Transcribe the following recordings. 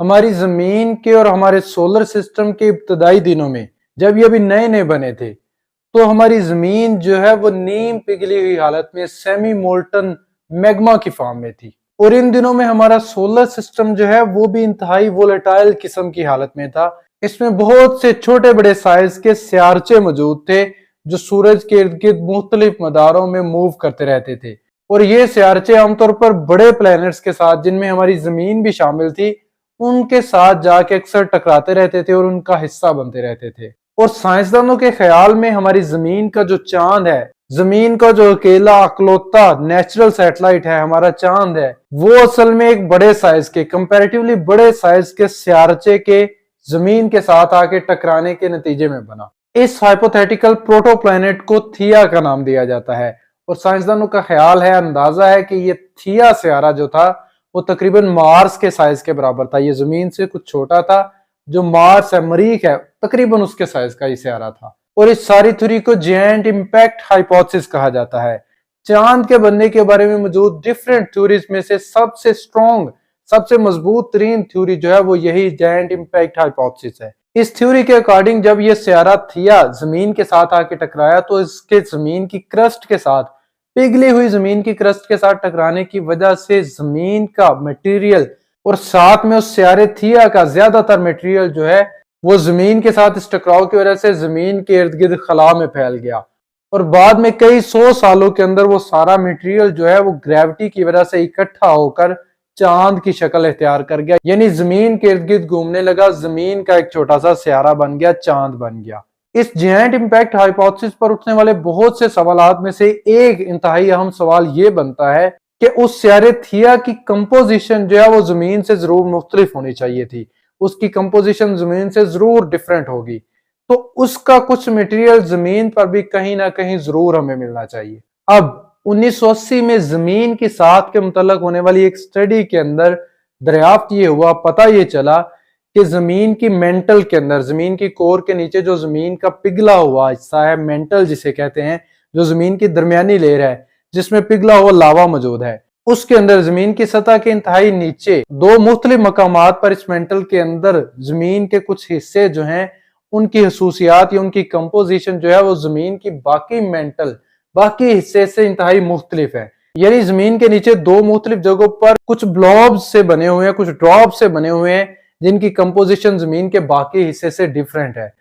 हमारी जमीन के और हमारे सोलर सिस्टम के इब्तदाई दिनों में जब ये अभी नए नए बने थे, तो हमारी जमीन जो है वो नीम पिघली हुई हालत में सेमी मोल्टन मैग्मा की फॉर्म में थी। और इन दिनों में हमारा सोलर सिस्टम जो है वो भी इंतहाई वोलेटाइल किस्म की हालत में था। इसमें बहुत से छोटे बड़े साइज के सियारचे मौजूद थे जो सूरज के इर्द गिर्द मुख्तलिफ मदारों में मूव करते रहते थे। और ये सियारचे आमतौर पर बड़े प्लैनेट्स के साथ, जिनमें हमारी जमीन भी शामिल थी, उनके साथ जाके अक्सर टकराते रहते थे और उनका हिस्सा बनते रहते थे। और साइंसदानों के ख्याल में हमारी जमीन का जो चांद है, जमीन का जो अकेला अकलौता नेचुरल सैटेलाइट है, हमारा चांद है, वो असल में एक बड़े साइज के, कंपैरेटिवली बड़े साइज के सियारचे के जमीन के साथ आके टकराने के नतीजे में बना। इस हाइपोथेटिकल प्रोटोप्लैनेट को थिया का नाम दिया जाता है। और साइंसदानों का ख्याल है, अंदाजा है कि ये थिया सियारा जो था वो तकरीबन मार्स के साइज के बराबर था। ये जमीन से कुछ छोटा था। जो मार्स है, मरीख है, तकरीबन उसके साइज का ये सियारा था। और इस सारी थ्योरी को जायंट इंपैक्ट हाइपोथेसिस कहा जाता है। चांद के बनने के बारे में मौजूद डिफरेंट थ्योरीज में से सबसे स्ट्रॉन्ग, सबसे मजबूत तरीन थ्योरी जो है वो यही जायंट इंपैक्ट हाइपोथेसिस है। इस थ्योरी के अकॉर्डिंग जब ये सियारा थिया जमीन के साथ आके टकराया, तो इसके जमीन की क्रस्ट के साथ, पिघली हुई जमीन की क्रस्ट के साथ टकराने की वजह से जमीन का मटेरियल और साथ में उस सियारे थिया का ज्यादातर मटेरियल जो है वो जमीन के साथ इस टकराव की वजह से जमीन के इर्द गिर्द खला में फैल गया। और बाद में कई 100 सालों के अंदर वो सारा मटेरियल जो है वो ग्रेविटी की वजह से इकट्ठा होकर चांद की शक्ल इख्तियार कर गया, यानी जमीन के इर्द गिर्द घूमने लगा, जमीन का एक छोटा सा सियारा बन गया, चांद बन गया। इस जायंट इंपैक्ट हाइपोथेसिस पर उठने वाले बहुत से सवालात में से एक इंतहाई अहम सवाल ये बनता है कि उस सियारे थिया की कंपोजिशन जो है वो जमीन से जरूर मुख्तलिफ होनी चाहिए थी। उसकी कंपोजिशन जमीन से जरूर डिफरेंट होगी, तो उसका कुछ मटेरियल जमीन पर भी कहीं ना कहीं जरूर हमें मिलना चाहिए। अब 1980 में जमीन की साथ के मुतल्लक होने वाली एक स्टडी के अंदर दरियाफ्त ये हुआ, पता ये चला कि जमीन की मेंटल के अंदर, जमीन की कोर के नीचे जो जमीन का पिघला हुआ हिस्सा है, मेंटल जिसे कहते हैं, जो जमीन की दरमियानी लेयर है जिसमें पिघला हुआ लावा मौजूद है, उसके अंदर जमीन की सतह के इंतहाई नीचे दो मुख्तलिफ मकामात पर इस मेंटल के अंदर जमीन के कुछ हिस्से जो हैं उनकी खसूसियात या उनकी कंपोजिशन जो है वो जमीन की बाकी मेंटल, बाकी हिस्से से इंतहाई मुख्तलिफ है। यानी जमीन के नीचे दो मुख्तलिफ जगहों पर कुछ ब्लॉब्स से बने हुए हैं, कुछ ड्रॉप से बने हुए हैं, जिनकी कंपोजिशन जमीन के बाकी हिस्से से डिफरेंट है।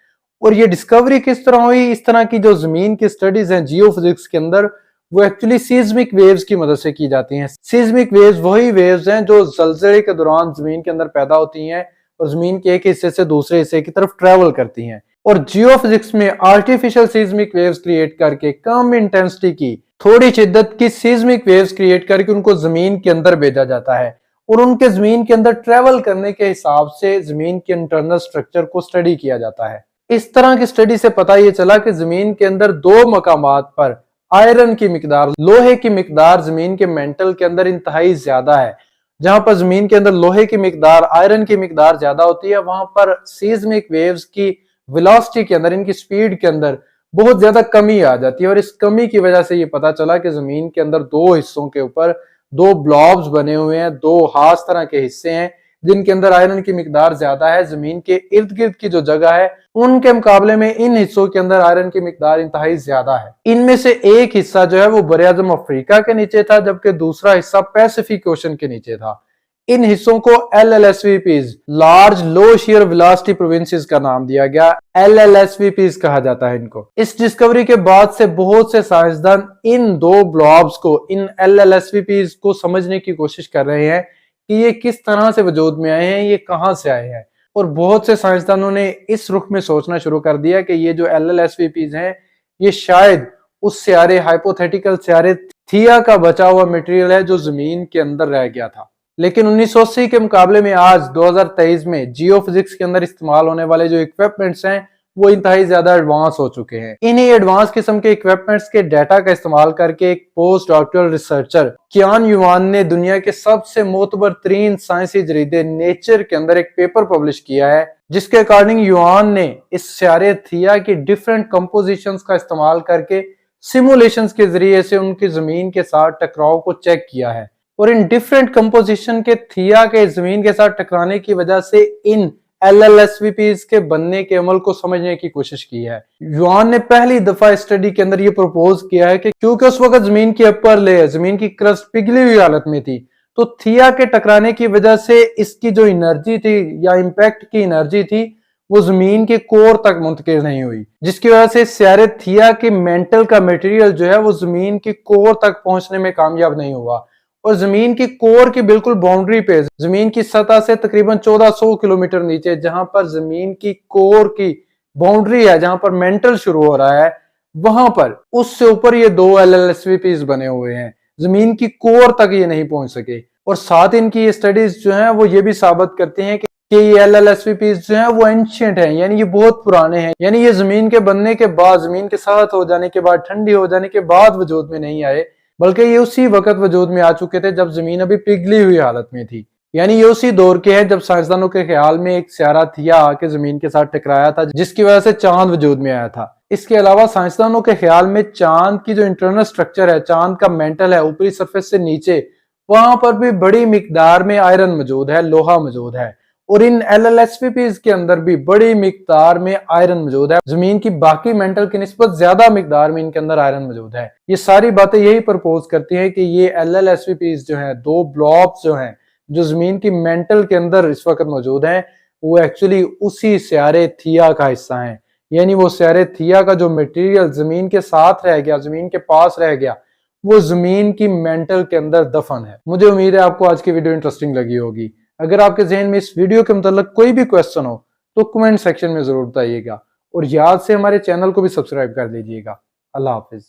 और ये डिस्कवरी किस तरह हुई? इस तरह की जो जमीन की स्टडीज हैं जियोफिजिक्स के अंदर, वो एक्चुअली सीज्मिक वेव्स की मदद से की जाती हैं। सीज्मिक वेव्स वही वेव्स हैं जो जलजले के दौरान जमीन के अंदर पैदा होती हैं और जमीन के एक हिस्से से दूसरे हिस्से की तरफ ट्रेवल करती हैं। और जियोफिजिक्स में आर्टिफिशियल सीज्मिक वेव्स क्रिएट करके, कम इंटेंसिटी की, थोड़ी शिद्दत की सीज्मिक वेव्स क्रिएट करके उनको जमीन के अंदर भेजा जाता है और उनके जमीन के अंदर ट्रेवल करने के हिसाब से जमीन के इंटरनल स्ट्रक्चर को स्टडी किया जाता है। इस तरह की स्टडी से पता ये चला कि जमीन के अंदर दो मकामात पर आयरन की मिकदार, लोहे की मिकदार जमीन के मेंटल के अंदर इंतहाई ज्यादा है। जहां पर जमीन के अंदर लोहे की मिकदार, आयरन की मिकदार ज्यादा होती है, वहां पर सीज्मिक वेव्स की वेलोसिटी के अंदर, इनकी स्पीड के अंदर बहुत ज्यादा कमी आ जाती है। और इस कमी की वजह से ये पता चला कि जमीन के अंदर दो हिस्सों के ऊपर दो ब्लॉब्स बने हुए हैं, दो खास तरह के हिस्से हैं जिनके अंदर आयरन की मिकदार ज्यादा है। जमीन के इर्द गिर्द की जो जगह है उनके मुकाबले में इन हिस्सों के अंदर आयरन की मिकदार इंतहाई ज्यादा है। इनमें से एक हिस्सा जो है वो बरे-आज़म अफ्रीका के नीचे था, जबकि दूसरा हिस्सा पैसिफिक ओशन के नीचे था। इन हिस्सों को LLSVPs, लार्ज लो शियर वेलोसिटी प्रोविंसेस का नाम दिया गया। LLSVPs कहा जाता है इनको। इस डिस्कवरी के बाद से बहुत से साइंसदान इन दो ब्लॉब्स को, इन LLSVPs को समझने की कोशिश कर रहे हैं कि ये किस तरह से वजूद में आए हैं, ये कहां से आए हैं। और बहुत से साइंसदानों ने इस रुख में सोचना शुरू कर दिया कि ये जो LLSVPs हैं ये शायद उस सियारे, हाइपोथेटिकल सियारे थिया का बचा हुआ मटेरियल है जो जमीन के अंदर रह गया था। लेकिन 1980 के मुकाबले में आज 2023 में जियोफिजिक्स के अंदर इस्तेमाल होने वाले जो इक्विपमेंट्स हैं वो इंतहाई ज्यादा एडवांस हो चुके हैं। इन्हीं एडवांस किस्म के इक्विपमेंट्स के डाटा का इस्तेमाल करके एक पोस्ट डॉक्टरल रिसर्चर कियान युआन ने दुनिया के सबसे मोतबर तरीन साइंसी जरीदे नेचर के अंदर एक पेपर पब्लिश किया है, जिसके अकॉर्डिंग युआन ने इस सियारे थिया की डिफरेंट कंपोजिशंस का इस्तेमाल करके सिमुलेशंस के जरिए से उनकी जमीन के साथ टकराव को चेक किया है। और इन डिफरेंट कंपोजिशन के थिया के जमीन के साथ टकराने की वजह से इन LLSVPs के बनने के अमल को समझने की कोशिश की है। युआन ने पहली दफा स्टडी के अंदर ये प्रपोज किया है कि क्योंकि उस वक्त जमीन की अपर लेयर, जमीन की क्रस्ट पिघली हुई हालत में थी, तो थिया के टकराने की वजह से इसकी जो एनर्जी थी या इंपैक्ट की एनर्जी थी वो जमीन के कोर तक मुंतकिल नहीं हुई, जिसकी वजह से स्यारे थिया के मेंटल का मटेरियल जो है वो जमीन की कोर तक पहुंचने में कामयाब नहीं हुआ। और जमीन की कोर की बिल्कुल बाउंड्री पे, जमीन की सतह से तकरीबन 1400 किलोमीटर नीचे, जहां पर जमीन की कोर की बाउंड्री है, जहां पर मेंटल शुरू हो रहा है, वहां पर उससे ऊपर ये दो LLSVPs बने हुए हैं। जमीन की कोर तक ये नहीं पहुंच सके। और साथ इनकी ये स्टडीज जो है वो ये भी साबित करती हैं कि ये LLSVPs जो है वो एंशिएंट हैं, यानी ये बहुत पुराने हैं। यानी ये जमीन के बनने के बाद, जमीन के साथ हो जाने के बाद, ठंडी हो जाने के बाद वजूद में नहीं आए, बल्कि ये उसी वक्त वजूद में आ चुके थे जब जमीन अभी पिघली हुई हालत में थी। यानी ये उसी दौर के हैं जब साइंसदानों के ख्याल में एक स्यारा थिया आके जमीन के साथ टकराया था, जिसकी वजह से चांद वजूद में आया था। इसके अलावा साइंसदानों के ख्याल में चांद की जो इंटरनल स्ट्रक्चर है, चांद का मेंटल है, ऊपरी सरफेस से नीचे, वहां पर भी बड़ी मिकदार में आयरन मौजूद है, लोहा मौजूद है। और इन LLSVPs के अंदर भी बड़ी मिकदार में आयरन मौजूद है। जमीन की बाकी मेंटल की निस्बत ज्यादा मिकदार में इनके अंदर आयरन मौजूद है। ये सारी बातें यही प्रपोज करती हैं कि ये LLSVPs जो हैं, दो ब्लॉब्स जो हैं, जो जमीन की मेंटल के अंदर इस वक्त मौजूद हैं, वो एक्चुअली उसी स्यारे थिया का हिस्सा है। यानी वो स्यारे थिया का जो मटेरियल जमीन के साथ रह गया, जमीन के पास रह गया, वो जमीन की मेंटल के अंदर दफन है। मुझे उम्मीद है आपको आज की वीडियो इंटरेस्टिंग लगी होगी। अगर आपके जहन में इस वीडियो के मतलब कोई भी क्वेश्चन हो तो कमेंट सेक्शन में जरूर बताइएगा, और याद से हमारे चैनल को भी सब्सक्राइब कर लीजिएगा। अल्लाह हाफिज।